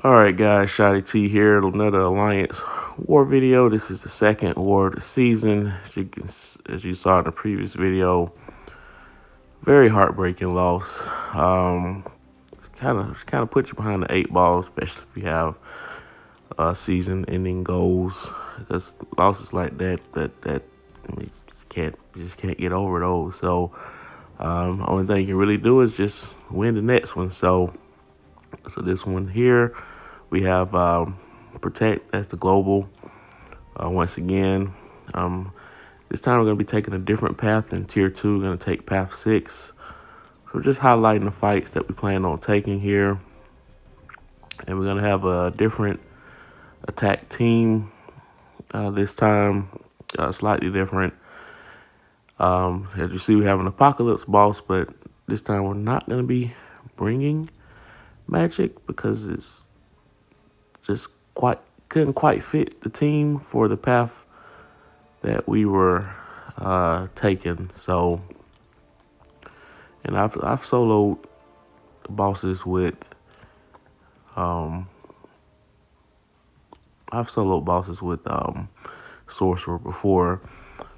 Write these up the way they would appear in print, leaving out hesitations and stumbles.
Alright guys, Shotty T here, another Alliance War video. This is the second war of the season. As you saw in the previous video, very heartbreaking loss. It's kind of put you behind the eight ball, especially if you have season-ending goals. Because losses like that you just can't get over those. So only thing you can really do is just win the next one. So this one here, we have Protect. That's the global. Once again, this time we're going to be taking a different path than Tier 2. We're going to take Path 6. So just highlighting the fights that we plan on taking here. And we're going to have a different attack team this time. Slightly different. As you see, we have an Apocalypse boss, but this time we're not going to be bringing magic because it's just couldn't quite fit the team for the path that we were taking. So, and I've soloed bosses with Sorcerer before,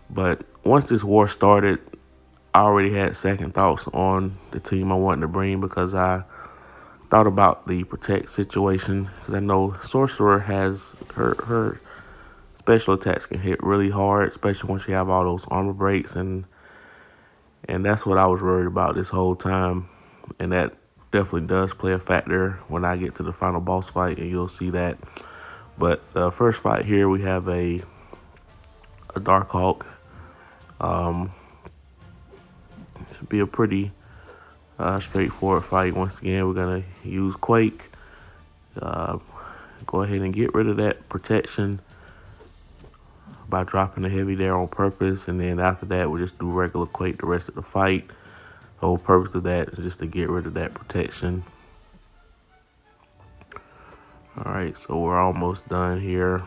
but once this war started, I already had second thoughts on the team I wanted to bring because I thought about the Protect situation, because I know Sorcerer has her special attacks can hit really hard, especially once you have all those armor breaks, and that's what I was worried about this whole time, and that definitely does play a factor when I get to the final boss fight, and you'll see that. But the first fight here, we have a Darkhawk. Should be a pretty straightforward fight. Once again, we're gonna use Quake. Go ahead and get rid of that protection by dropping the heavy there on purpose, and then after that we'll just do regular Quake the rest of the fight. The whole purpose of that is just to get rid of that protection. Alright, so we're almost done here.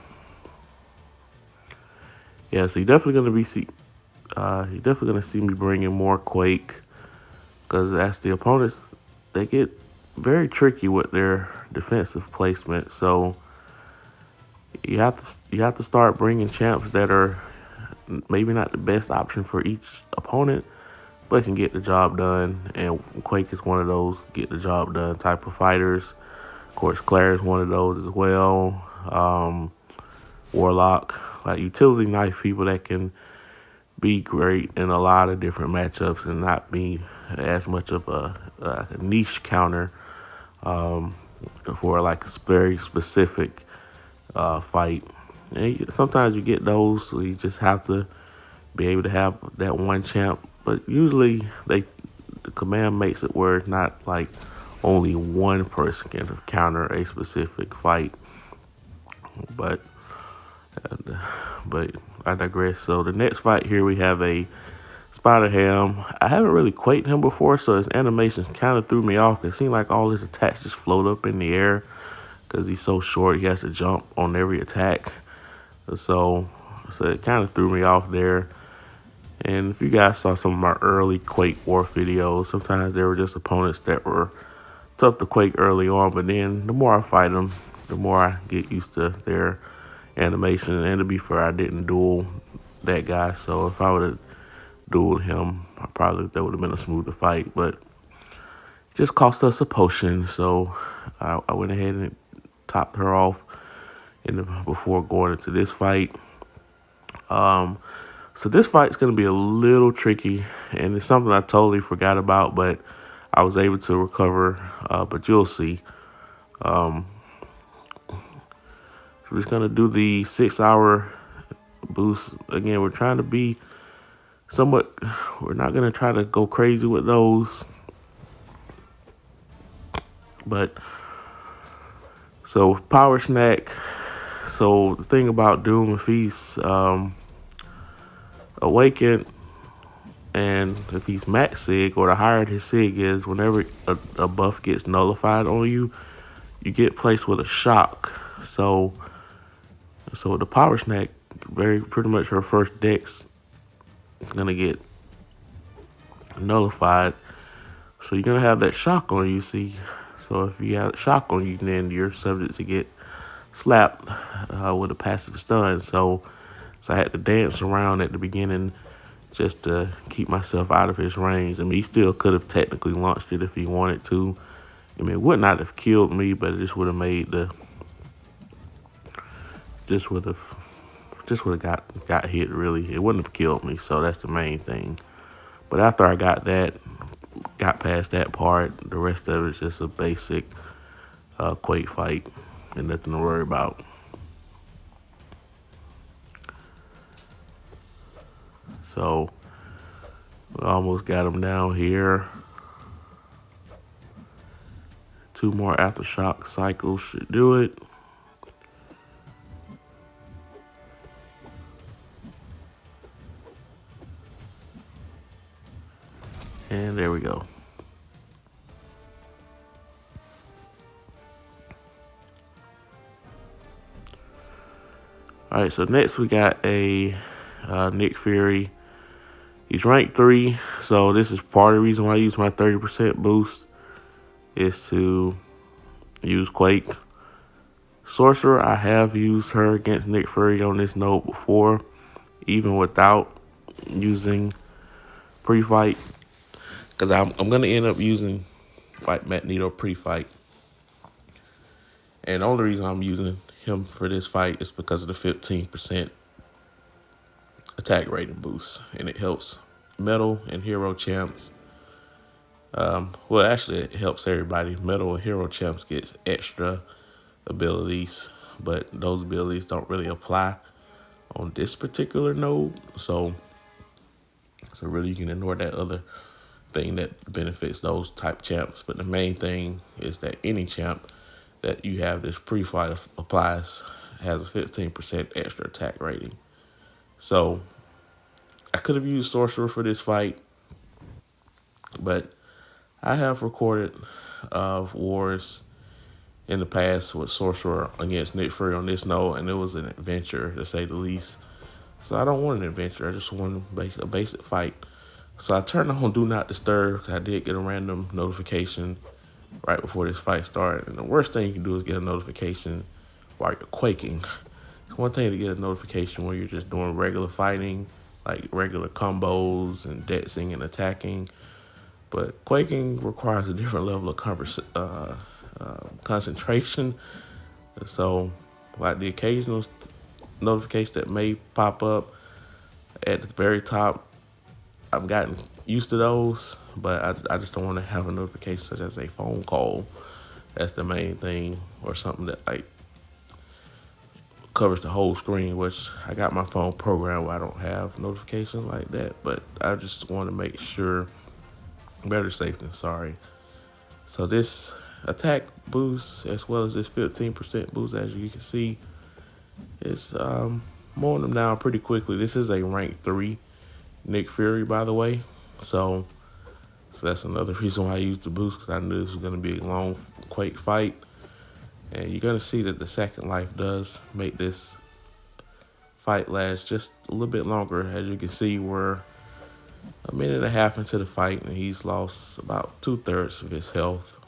Yeah, so you're definitely gonna see me bringing more Quake, because as the opponents, they get very tricky with their defensive placement. So you have to start bringing champs that are maybe not the best option for each opponent, but can get the job done. And Quake is one of those get the job done type of fighters. Of course, Claire is one of those as well. Warlock, like utility knife people that can be great in a lot of different matchups and not be as much of a niche counter for like a very specific fight. And sometimes you get those, so you just have to be able to have that one champ. But usually the command makes it where it's not like only one person can counter a specific fight. But I digress. So the next fight here, we have a Spider Ham. I haven't really quaked him before, so his animations kind of threw me off. It seemed like all his attacks just float up in the air because he's so short. He has to jump on every attack. So it kind of threw me off there. And if you guys saw some of my early Quake War videos, sometimes there were just opponents that were tough to Quake early on, but then the more I fight them, the more I get used to their animation. And to be fair, I didn't duel that guy, so if I would have dueled him, that would have been a smoother fight, but it just cost us a potion. So I went ahead and topped her off before going into this fight. So this fight's going to be a little tricky, and it's something I totally forgot about, but I was able to recover, but you'll see. We're just going to do the 6-hour boost. Again, we're trying to be we're not going to try to go crazy with those. But, so Power Snack. So the thing about Doom, if he's awakened, and if he's max sig, or the higher his sig is, whenever a buff gets nullified on you, you get placed with a shock. So the Power Snack, pretty much her first dex is gonna get nullified. So you're gonna have that shock on you, see. So if you have shock on you, then you're subject to get slapped with a passive stun. So I had to dance around at the beginning just to keep myself out of his range. I mean, he still could have technically launched it if he wanted to. I mean, it would not have killed me, but it just would have made the just would have got hit. Really, it wouldn't have killed me. So that's the main thing. But after I got past that part, the rest of it's just a basic Quake fight and nothing to worry about. So we almost got him down here. 2 more aftershock cycles should do it. And there we go. All right, so next we got a Nick Fury. He's ranked 3, so this is part of the reason why I use my 30% boost is to use Quake. Sorcerer, I have used her against Nick Fury on this node before, even without using pre-fight, because I'm going to end up using Fight Magneto pre-fight. And the only reason I'm using him for this fight is because of the 15% attack rating boost, and it helps Metal and Hero champs. Well, actually, it helps everybody. Metal and Hero champs get extra abilities, but those abilities don't really apply on this particular node. So really, you can ignore that other thing that benefits those type champs. But the main thing is that any champ that you have this pre-fight applies has a 15% extra attack rating. So I could have used Sorcerer for this fight, but I have recorded wars in the past with Sorcerer against Nick Fury on this node, and it was an adventure to say the least. So I don't want an adventure. I just want a basic fight. So I turned on Do Not Disturb because I did get a random notification right before this fight started. And the worst thing you can do is get a notification while you're quaking. It's one thing to get a notification when you're just doing regular fighting, like regular combos and dexing and attacking. But quaking requires a different level of concentration. So, like the occasional notification that may pop up at the very top, I've gotten used to those, but I just don't want to have a notification such as a phone call. That's the main thing, or something that like covers the whole screen, which I got my phone programmed where I don't have notifications like that, but I just want to make sure, better safe than sorry. So this attack boost, as well as this 15% boost, as you can see, it's mowing them down pretty quickly. This is a rank 3 Nick Fury, by the way. So that's another reason why I used the boost, because I knew this was going to be a long Quake fight. And you're going to see that the second life does make this fight last just a little bit longer. As you can see, we're a minute and a half into the fight, and he's lost about 2/3 of his health.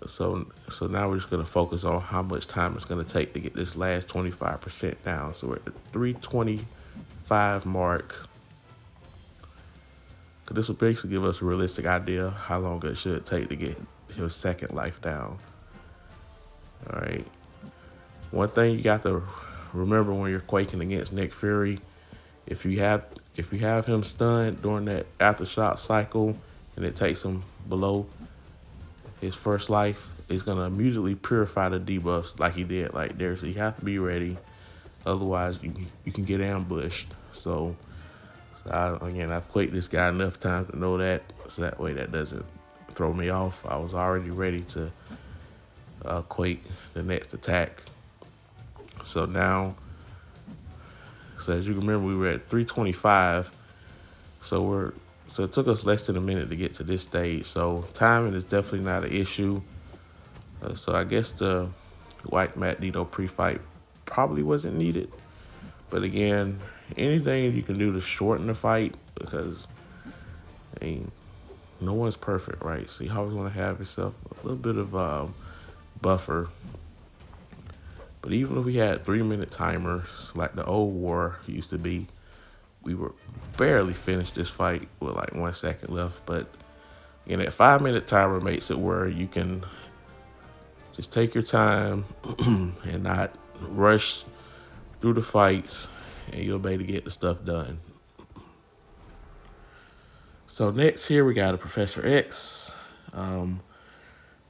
So now we're just going to focus on how much time it's going to take to get this last 25% down. So we're at the 325 mark. This will basically give us a realistic idea how long it should take to get his second life down. All right. One thing you got to remember when you're quaking against Nick Fury, if you have him stunned during that aftershock cycle and it takes him below his first life, it's gonna immediately purify the debuffs like he did like there. So you have to be ready, otherwise you can get ambushed. So I've quaked this guy enough times to know that, so that way that doesn't throw me off. I was already ready to quake the next attack. So as you remember, we were at 325. So it took us less than a minute to get to this stage. So timing is definitely not an issue. So I guess the White Magneto pre-fight probably wasn't needed. But again, anything you can do to shorten the fight, because I mean, no one's perfect, right? So you always want to have yourself a little bit of buffer. But even if we had 3-minute timers like the old war used to be, we were barely finished this fight with like 1 second left. But that 5-minute timer makes it where you can just take your time and not rush through the fights, and you'll be able to get the stuff done. So next here we got a Professor X. Gonna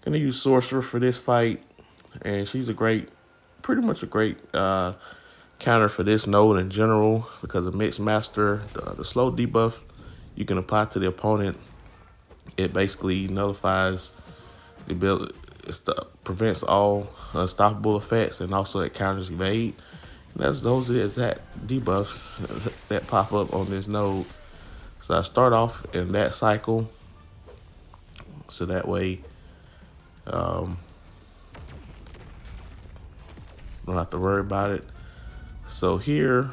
use Sorcerer for this fight, and she's pretty much a great counter for this node in general because of Mixed Master, the slow debuff you can apply to the opponent. It basically nullifies the ability, prevents all unstoppable effects, and also it counters evade. And those are the exact debuffs that pop up on this node. So I start off in that cycle, so that way don't have to worry about it. So here,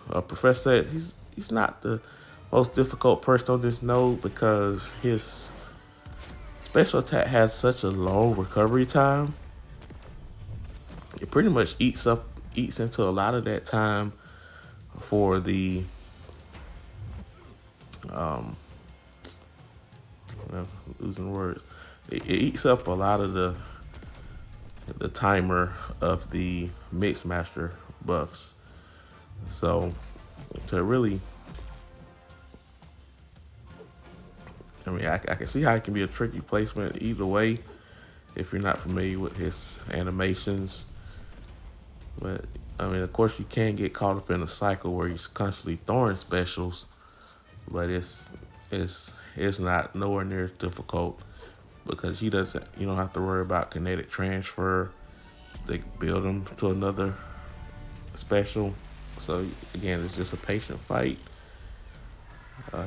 Professor X, he's not the most difficult person on this node because his special attack has such a long recovery time. It pretty much eats into a lot of that time for the I'm losing words. It eats up a lot of the timer of the Mixed Master buffs. So to really, I can see how it can be a tricky placement either way if you're not familiar with his animations. But of course, you can get caught up in a cycle where he's constantly throwing specials, but it's not nowhere near as difficult because you don't have to worry about kinetic transfer. They build him to another special. So again, it's just a patient fight.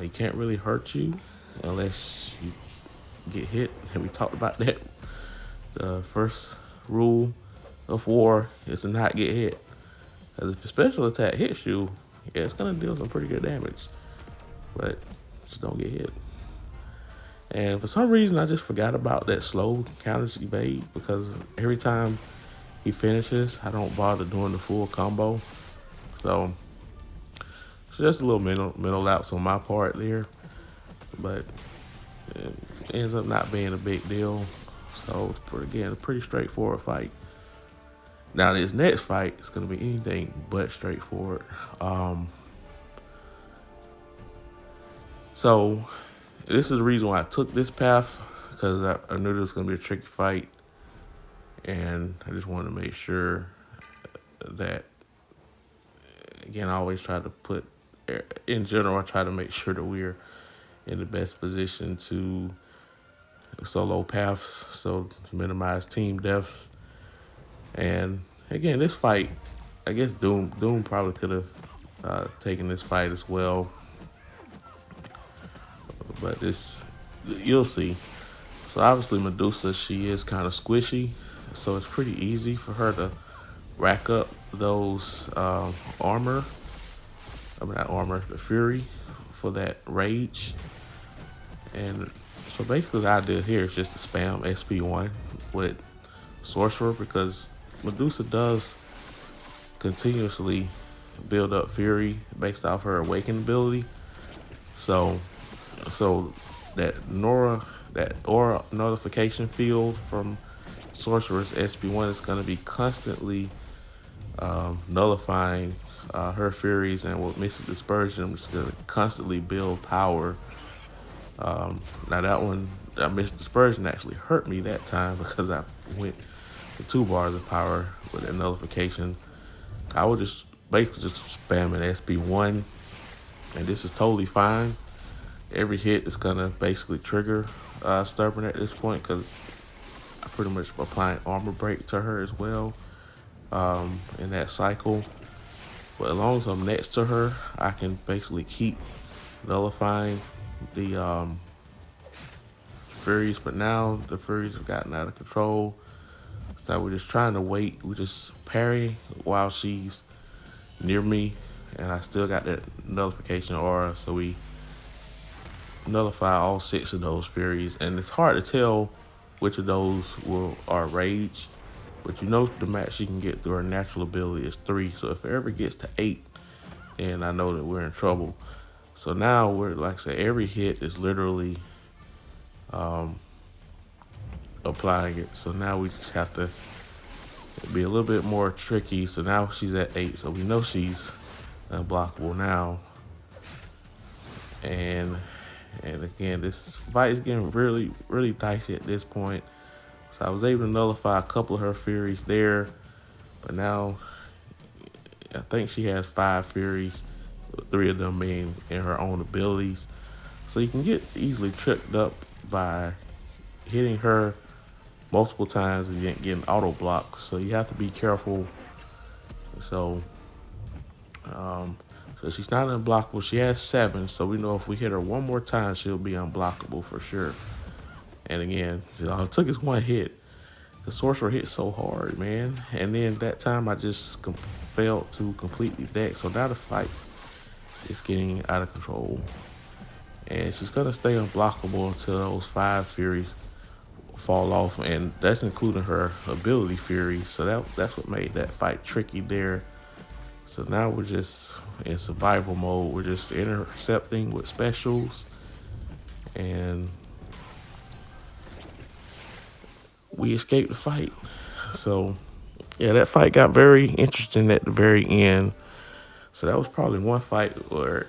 He can't really hurt you unless you get hit, and we talked about that. The first rule of war is to not get hit. Because if a special attack hits you, yeah, it's gonna deal some pretty good damage, but just don't get hit. And for some reason, I just forgot about that slow counters evade because every time he finishes, I don't bother doing the full combo. So it's just a little mental lapse on my part there, but it ends up not being a big deal. So it's a pretty straightforward fight. Now this next fight is going to be anything but straightforward. So this is the reason why I took this path, because I knew this was going to be a tricky fight, and I just wanted to make sure that, again, I always try to in general, I try to make sure that we're in the best position to solo paths, so to minimize team deaths. And again, this fight, I guess Doom probably could have taken this fight as well, but you'll see. So obviously Medusa, she is kind of squishy, so it's pretty easy for her to rack up those armor. Not armor, the fury for that rage. And so basically the idea here is just to spam SP1 with Sorcerer, because Medusa does continuously build up fury based off her awakened ability. So that aura notification field from Sorcerer's SP1 is going to be constantly nullifying her furies, and with Mystic Dispersion, I'm just going to constantly build power. Now that Mystic Dispersion actually hurt me that time because I went to 2 bars of power with that nullification. I was just basically just spamming SP1, and this is totally fine. Every hit is gonna basically trigger Stubborn at this point because I pretty much applying armor break to her as well in that cycle. But as long as I'm next to her, I can basically keep nullifying the Furies. But now the Furies have gotten out of control, so we're just trying to wait. We just parry while she's near me, and I still got that nullification aura, so we nullify all 6 of those furies, and it's hard to tell which of those are rage. But you know the max she can get through her natural ability is 3. So if it ever gets to 8, then I know that we're in trouble. So now we're, like I said, every hit is literally applying it. So now we just have to be a little bit more tricky. So now she's at 8, so we know she's unblockable now. And again, this fight is getting really, really dicey at this point. So I was able to nullify a couple of her furies there, but now I think she has 5 furies, 3 of them being in her own abilities. So you can get easily tripped up by hitting her multiple times and getting auto blocked. So you have to be careful. So she's not unblockable. She has 7, so we know if we hit her one more time, she'll be unblockable for sure. And again, all it took is one hit. The sorcerer hit so hard, man. And then that time I just failed to complete the deck. So now the fight is getting out of control. And she's going to stay unblockable until those 5 furies fall off. And that's including her ability furies. So that's what made that fight tricky there. So now we're just in survival mode. We're just intercepting with specials. And we escaped the fight. So, yeah, that fight got very interesting at the very end. So that was probably one fight where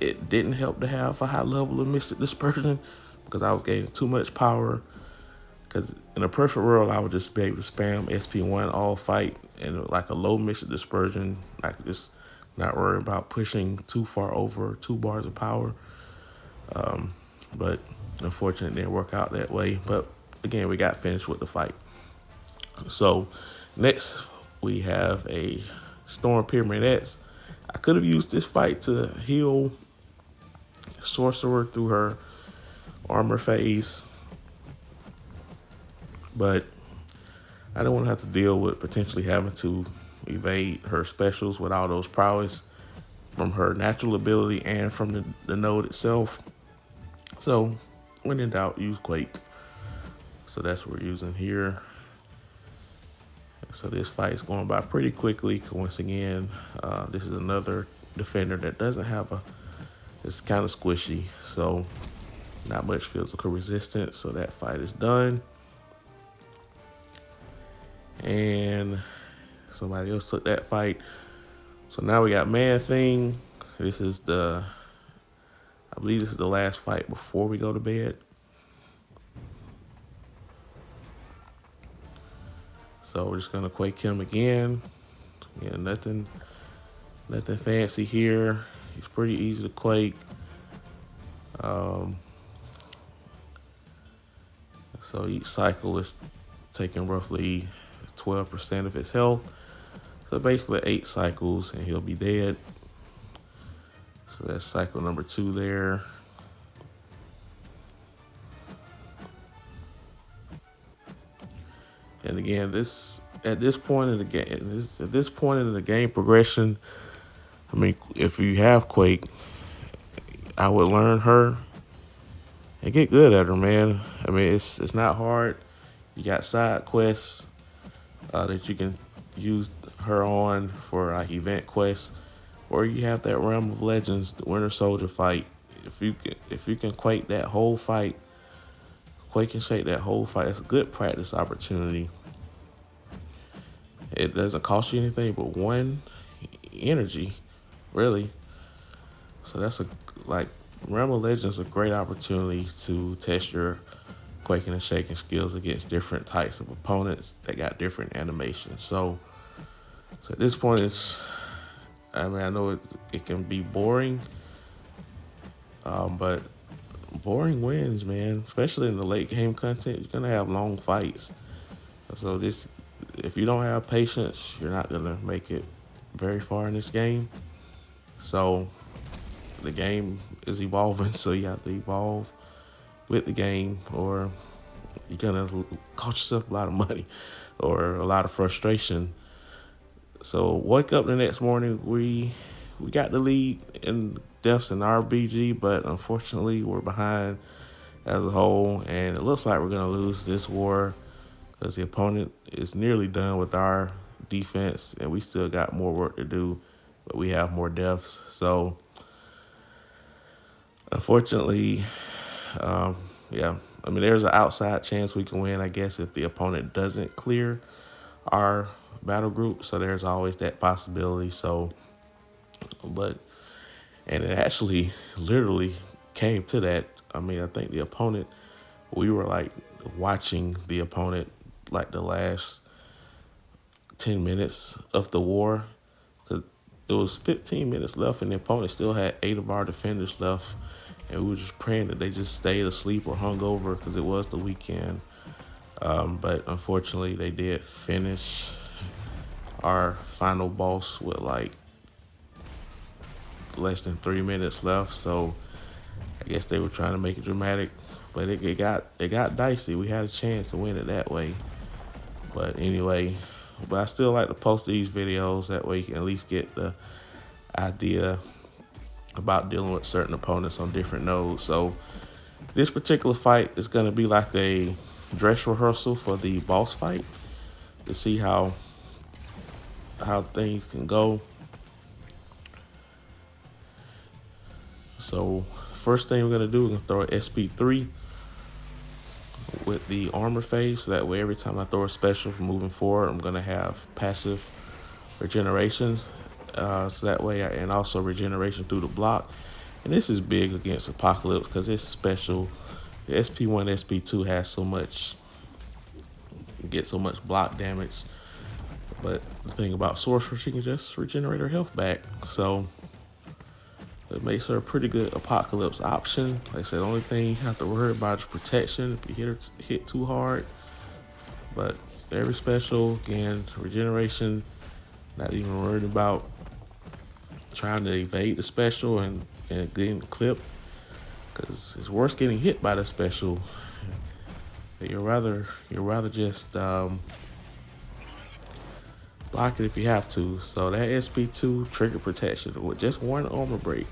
it didn't help to have a high level of Mystic Dispersion because I was getting too much power. Because in a perfect world, I would just be able to spam SP1 all fight and like a low Mystic Dispersion. I could just not worry about pushing too far over 2 bars of power. But unfortunately, it didn't work out that way. But again, we got finished with the fight. So next, we have a Storm Pyramidettes. I could have used this fight to heal Sorcerer through her armor phase, but I don't want to have to deal with potentially having to evade her specials with all those prowess from her natural ability and from the node itself. So when in doubt, use Quake. So that's what we're using here. So this fight is going by pretty quickly. Once again, this is another defender that doesn't have it's kind of squishy. So not much physical resistance. So that fight is done. And somebody else took that fight. So now we got Man-Thing. I believe this is the last fight before we go to bed. So we're just gonna Quake him again. Yeah, nothing fancy here. He's pretty easy to Quake. So each cycle is taking roughly 12% of his health. So basically 8 cycles and he'll be dead. So that's cycle number 2 there. And again, at this point in the game progression, I mean, if you have Quake, I would learn her and get good at her, man. I mean, it's not hard. You got side quests that you can use her on for like event quests, or you have that Realm of Legends, the Winter Soldier fight. If you can Quake that whole fight, Quake and shake that whole fight. It's a good practice opportunity. It doesn't cost you anything but 1 energy, really. So that's Realm of Legends is a great opportunity to test your quaking and shaking skills against different types of opponents that got different animations. So at this point, I know it can be boring, but boring wins, man. Especially in the late game content, you're gonna have long fights. So if you don't have patience, you're not gonna make it very far in this game. So the game is evolving, so you have to evolve with the game, or you're gonna cost yourself a lot of money or a lot of frustration. So wake up the next morning, we got the lead in deaths in our BG, but unfortunately we're behind as a whole, and it looks like we're gonna lose this war because the opponent is nearly done with our defense, and we still got more work to do, but we have more deaths. So unfortunately, yeah, I mean, there's an outside chance we can win, I guess, if the opponent doesn't clear our battle group. So there's always that possibility. So, and it actually literally came to that. I mean, I think the opponent, we were like watching the opponent like the last 10 minutes of the war. Cause it was 15 minutes left and the opponent still had 8 of our defenders left. And we were just praying that they just stayed asleep or hung over because it was the weekend. But unfortunately, they did finish our final boss with like less than 3 minutes left. So I guess they were trying to make it dramatic, but it got dicey. We had a chance to win it that way. But anyway, but I still like to post these videos. That way you can at least get the idea about dealing with certain opponents on different nodes. So this particular fight is going to be like a dress rehearsal for the boss fight to see how things can go. So first thing we're going to do is going to throw an SP3 with the armor phase, so that way every time I throw a special from moving forward, I'm going to have passive regeneration. So that way, and also regeneration through the block. And this is big against Apocalypse because it's special. The SP1, SP2 has so much, get so much block damage. But the thing about Sorcerer, she can just regenerate her health back. So it makes her a pretty good Apocalypse option. Like I said, the only thing you have to worry about is protection if you hit too hard. But every special, again, regeneration, not even worried about trying to evade the special and getting clipped, because it's worse getting hit by the special. You'd rather just block it if you have to. So that SP2 trigger protection with just one armor break.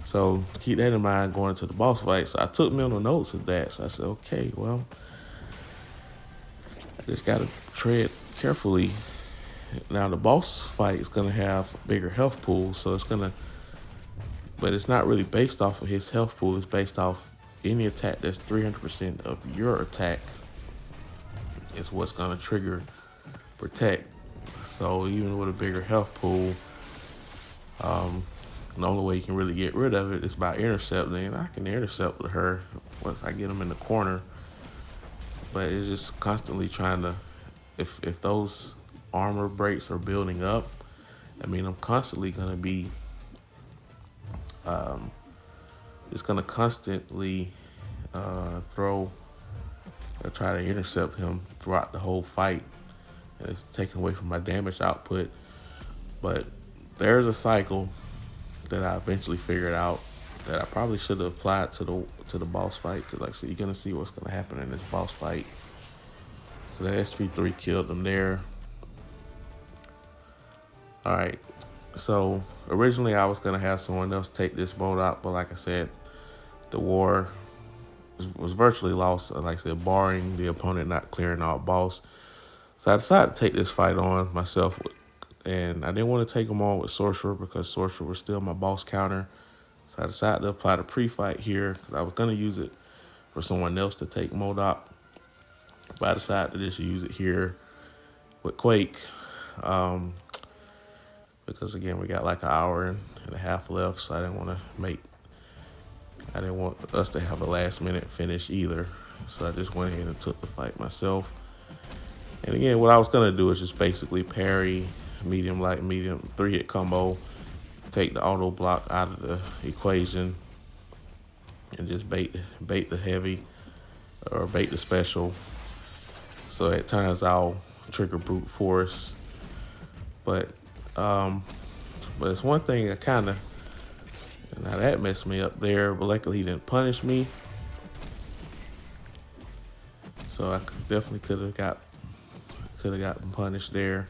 So keep that in mind going into the boss fight. So I took mental notes of that. So I said, okay, well, I just gotta tread carefully. Now the boss fight is gonna have a bigger health pool, so but it's not really based off of his health pool. It's based off any attack that's 300% of your attack is what's gonna trigger protect. So even with a bigger health pool, the only way you can really get rid of it is by intercepting. And I can intercept with her once I get them in the corner, but it's just constantly trying to, if those armor breaks are building up, I mean, I'm constantly gonna be just gonna constantly throw or try to intercept him throughout the whole fight, and it's taking away from my damage output. But there's a cycle that I eventually figured out that I probably should have applied to the boss fight, because like I said, you're gonna see what's gonna happen in this boss fight. So the SP3 killed them there. All right, so originally I was gonna have someone else take this boat out, but like I said, the war was virtually lost, like I said, barring the opponent not clearing out boss. So I decided to take this fight on myself, and I didn't want to take him on with Sorcerer because Sorcerer was still my boss counter. So I decided to apply the pre-fight here because I was gonna use it for someone else to take MODOK, but I decided to just use it here with Quake. Because again, we got like an hour and a half left, so I didn't want us to have a last minute finish either. So I just went ahead and took the fight myself. And again, what I was gonna do is just basically parry, medium, light, medium, 3-hit combo, take the auto block out of the equation, and just bait the heavy or bait the special. So at times I'll trigger brute force, but it's one thing that now that messed me up there, but luckily he didn't punish me. So I definitely could have gotten punished there.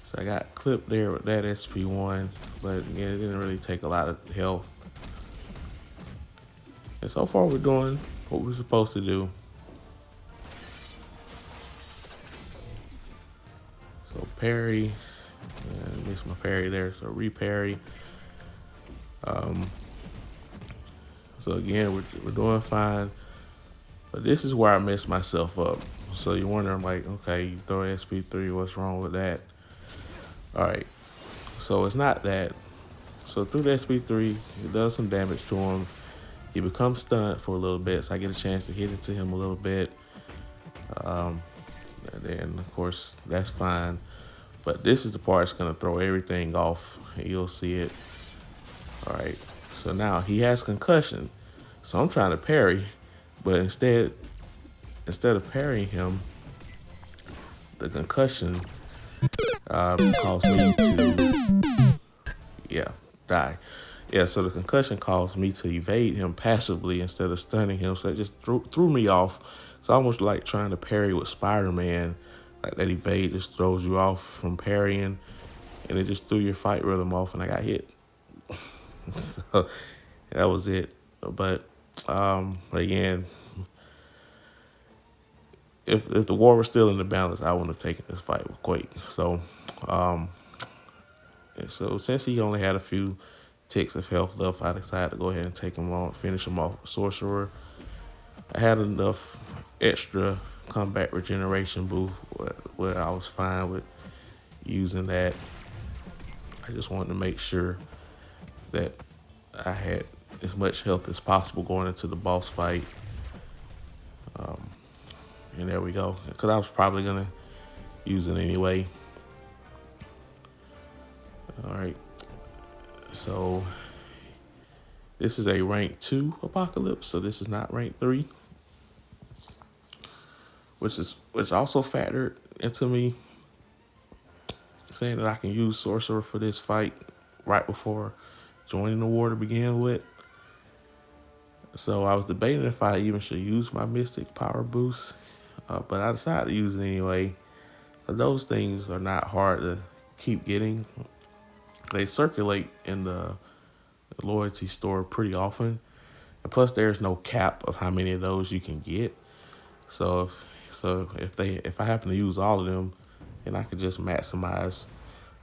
So I got clipped there with that SP1, but again, it didn't really take a lot of health. And so far, we're doing what we're supposed to do. So parry, missed my parry there. So reparry. So again, we're doing fine. But this is where I messed myself up. So you're wondering, like, okay, you throw SP3, what's wrong with that? All right, so it's not that. So through the SP3, it does some damage to him. He becomes stunned for a little bit, so I get a chance to hit into him a little bit. And then, of course, that's fine. But this is the part that's going to throw everything off, and you'll see it. All right, so now he has concussion. So I'm trying to parry, but instead of parrying him, the concussion caused me to, die. Yeah, so the concussion caused me to evade him passively instead of stunning him. So it just threw me off. It's almost like trying to parry with Spider-Man. Like that evade just throws you off from parrying, and it just threw your fight rhythm off, and I got hit. So that was it. But again, if the war was still in the balance, I wouldn't have taken this fight with Quake. So since he only had a few ticks of health left, I decided to go ahead and take him on, finish him off with Sorcerer. I had enough extra combat regeneration boost where I was fine with using that. I just wanted to make sure that I had as much health as possible going into the boss fight. And there we go, because I was probably gonna use it anyway. All right, so this is a rank 2 Apocalypse, so this is not rank 3, which also factored into me saying that I can use Sorcerer for this fight right before joining the war to begin with. So I was debating if I even should use my Mystic Power Boost, but I decided to use it anyway. So those things are not hard to keep getting. They circulate in the loyalty store pretty often, and plus there's no cap of how many of those you can get. So if I happen to use all of them, then I can just maximize.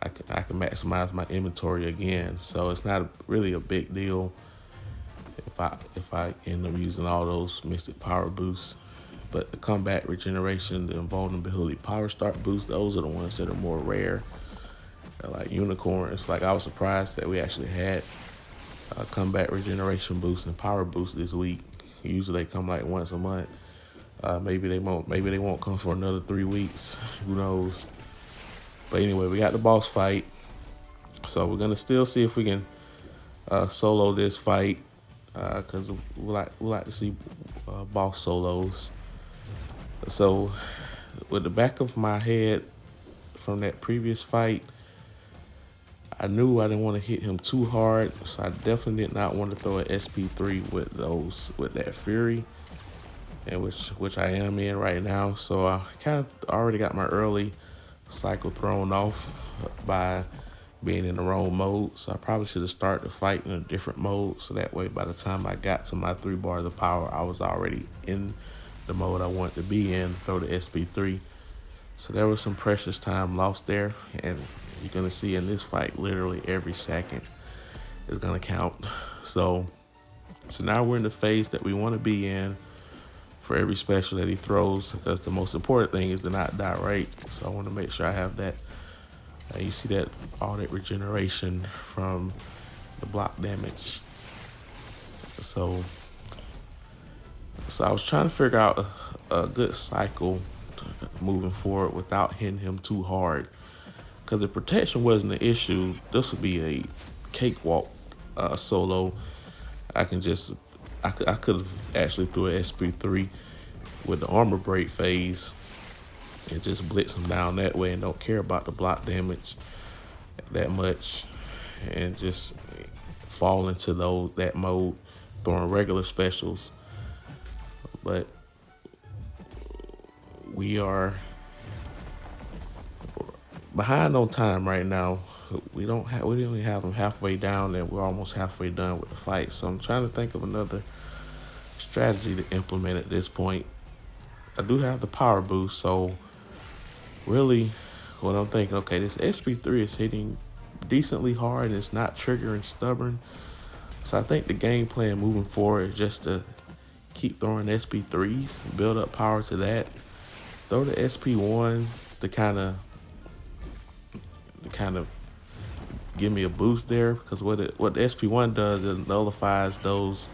I can maximize my inventory again. So it's not really a big deal if I end up using all those Mystic Power Boosts. But the combat regeneration, the invulnerability power start boost, those are the ones that are more rare. They're like unicorns. Like I was surprised that we actually had combat regeneration boost and power boost this week. Usually they come like once a month. Maybe they won't come for another 3 weeks. Who knows? But anyway, we got the boss fight. So we're gonna still see if we can solo this fight, because we like to see boss solos. So with the back of my head from that previous fight, I knew I didn't want to hit him too hard, so I definitely did not want to throw an SP3 with that Fury, and which I am in right now. So I kind of already got my early cycle thrown off by being in the wrong mode. So I probably should have started the fight in a different mode, so that way by the time I got to my 3 bars of power, I was already in the mode I wanted to be in, throw the SP3. So there was some precious time lost there, and you're gonna see in this fight literally every second is gonna count. So now we're in the phase that we want to be in for every special that he throws, because the most important thing is to not die right. So I want to make sure I have that. You see that all that regeneration from the block damage. So I was trying to figure out a good cycle moving forward without hitting him too hard, because the protection wasn't an issue. This would be a cakewalk solo. I could have actually threw an SP3 with the armor break phase and just blitz him down that way and don't care about the block damage that much, and just fall into that mode throwing regular specials. But we are behind on time right now. we didn't even have them halfway down, and we're almost halfway done with the fight. So I'm trying to think of another strategy to implement at this point. I do have the power boost, so really what I'm thinking, okay, this SP3 is hitting decently hard and it's not triggering stubborn. So I think the game plan moving forward is just to keep throwing SP3s, build up power to that. Throw the SP1 to kind of give me a boost there, because what the SP1 does, it nullifies those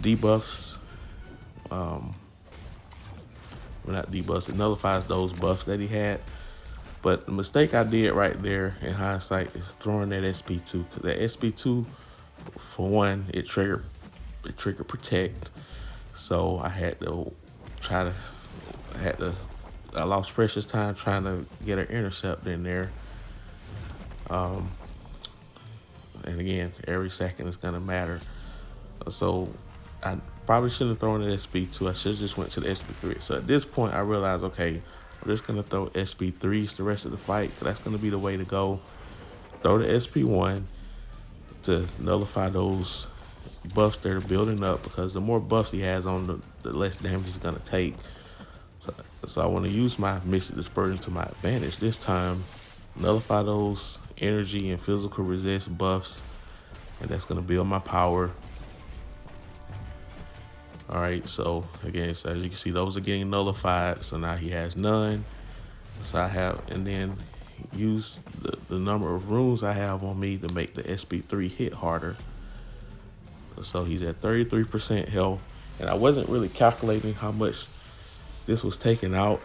debuffs. Well, not debuffs, it nullifies those buffs that he had. But the mistake I did right there in hindsight is throwing that SP2, because that SP2, for one, it triggered protect. So I had to I lost precious time trying to get an intercept in there. And again, every second is gonna matter. So I probably shouldn't have thrown an SP2. I should have just went to the SP3. So at this point, I realized, okay, I'm just gonna throw SP3s the rest of the fight, because that's gonna be the way to go. Throw the SP1 to nullify those buffs that are building up, because the more buffs he has on, the less damage he's gonna take. So I want to use my Mystic Dispersion to my advantage this time, nullify those energy and physical resist buffs, and that's gonna build my power. All right, so again, so as you can see, those are getting nullified. So now he has none. So I have, and then use the number of runes I have on me to make the SP3 hit harder. So he's at 33% health, and I wasn't really calculating how much this was taken out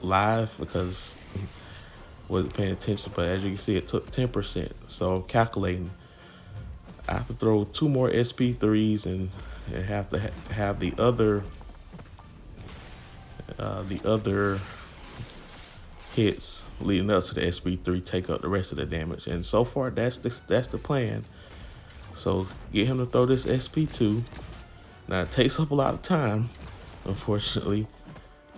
live because I wasn't paying attention. But as you can see, it took 10%. So calculating, I have to throw 2 more SP3s and have to have the other hits leading up to the SP3 take up the rest of the damage. And so far, that's the plan. So get him to throw this SP2. Now it takes up a lot of time, unfortunately.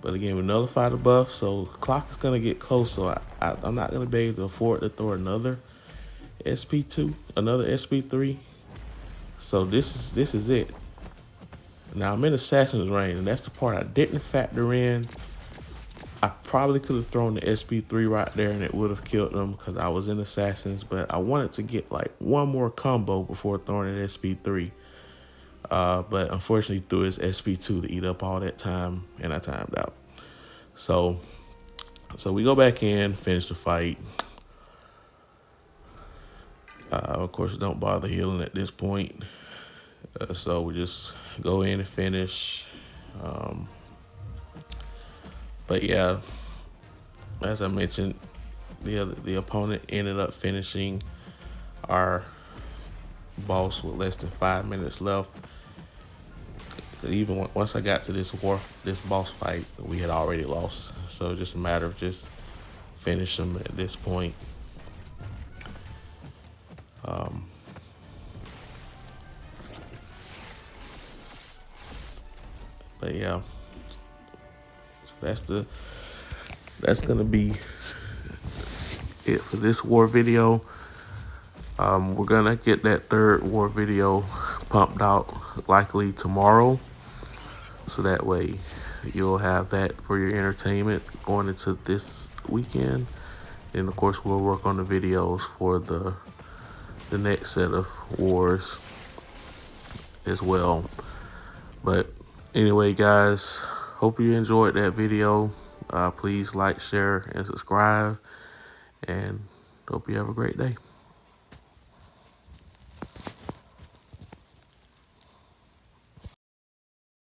But again, we nullify the buff, so the clock is gonna get close. So I'm not gonna be able to afford to throw another SP2, another SP3. So this is it. Now I'm in Assassin's Reign, and that's the part I didn't factor in. I probably could have thrown the SP3 right there and it would have killed them because I was in Assassins, but I wanted to get like one more combo before throwing an SP3. But unfortunately threw his SP2 to eat up all that time, and I timed out. So we go back in, finish the fight. Of course, don't bother healing at this point. So we just go in and finish. But yeah, as I mentioned, the opponent ended up finishing our boss with less than 5 minutes left. Even once I got to this boss fight, we had already lost. So just a matter of just finish him at this point. But yeah, so that's gonna be it for this war video. We're gonna get that third war video pumped out likely tomorrow, so that way you'll have that for your entertainment going into this weekend. And of course, we'll work on the videos for the next set of wars as well. But anyway, guys, hope you enjoyed that video. Please like, share, and subscribe, and hope you have a great day.